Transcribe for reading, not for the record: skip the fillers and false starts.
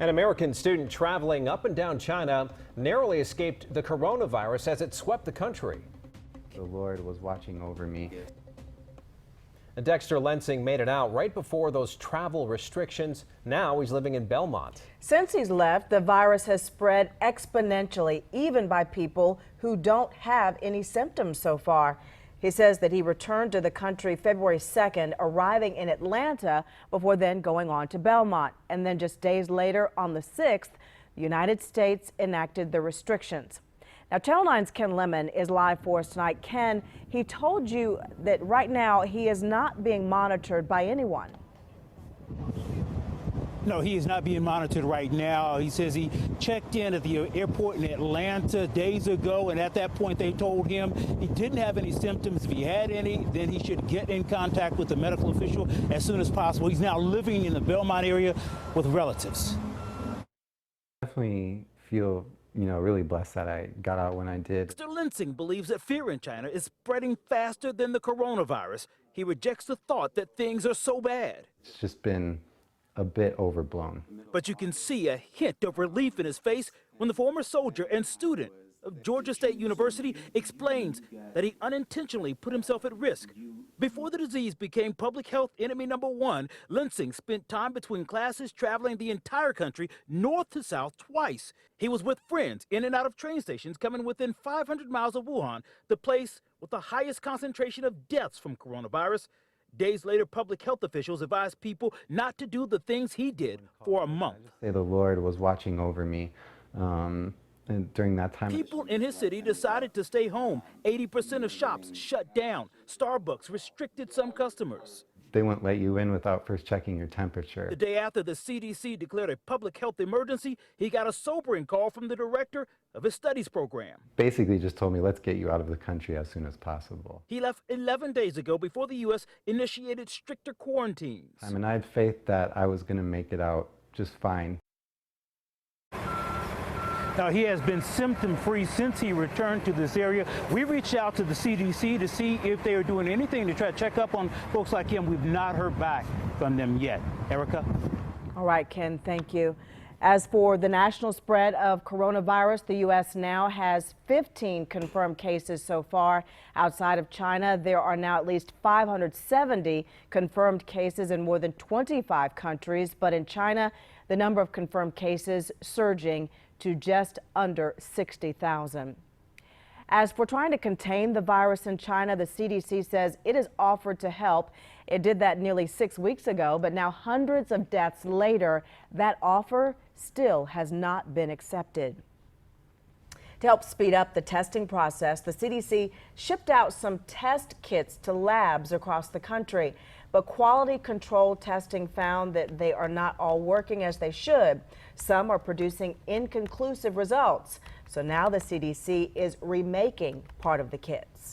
An American student traveling up and down China narrowly escaped the coronavirus as it swept the country. The Lord was watching over me. Dexter Lensing made it out right before those travel restrictions. Now he's living in Belmont. Since he's left, the virus has spread exponentially, even by people who don't have any symptoms so far. He says that he returned to the country February 2nd, arriving in Atlanta before then going on to Belmont. And then just days later, on the 6th, the United States enacted the restrictions. Now, Channel 9's Ken Lemon is live for us tonight. Ken, he told you that right now he is not being monitored by anyone. No, he is not being monitored right now. He says he checked in at the airport in Atlanta days ago, and at that point they told him he didn't have any symptoms. If he had any, then he should get in contact with the medical official as soon as possible. He's now living in the Belmont area with relatives. Definitely feel, really blessed that I got out when I did. Mr. Lensing believes that fear in China is spreading faster than the coronavirus. He rejects the thought that things are so bad. It's just been a bit overblown. But you can see a hint of relief in his face when the former soldier and student of Georgia State University explains that he unintentionally put himself at risk. Before the disease became public health enemy #1, Lensing spent time between classes traveling the entire country north to south twice. He was with friends in and out of train stations coming within 500 miles of Wuhan, the place with the highest concentration of deaths from coronavirus. Days later, public health officials advised people not to do the things he did for a month. The Lord was watching over me. And during that time, people in his city decided to stay home. 80% of shops shut down. Starbucks restricted some customers. They wouldn't let you in without first checking your temperature. The day after the CDC declared a public health emergency, he got a sobering call from the director of his studies program. Basically just told me, let's get you out of the country as soon as possible. He left 11 days ago before the U.S. initiated stricter quarantines. I mean, I had faith that I was going to make it out just fine. Now, he has been symptom-free since he returned to this area. We reached out to the CDC to see if they are doing anything to try to check up on folks like him. We've not heard back from them yet. Erica? All right, Ken, thank you. As for the national spread of coronavirus, the U.S. now has 15 confirmed cases so far. Outside of China, there are now at least 570 confirmed cases in more than 25 countries. But in China, the number of confirmed cases surging to just under 60,000. As for trying to contain the virus in China, the CDC says it has offered to help. It did that nearly 6 weeks ago, but now hundreds of deaths later, that offer still has not been accepted. To help speed up the testing process, the CDC shipped out some test kits to labs across the country. But quality control testing found that they are not all working as they should. Some are producing inconclusive results. So now the CDC is remaking part of the kits.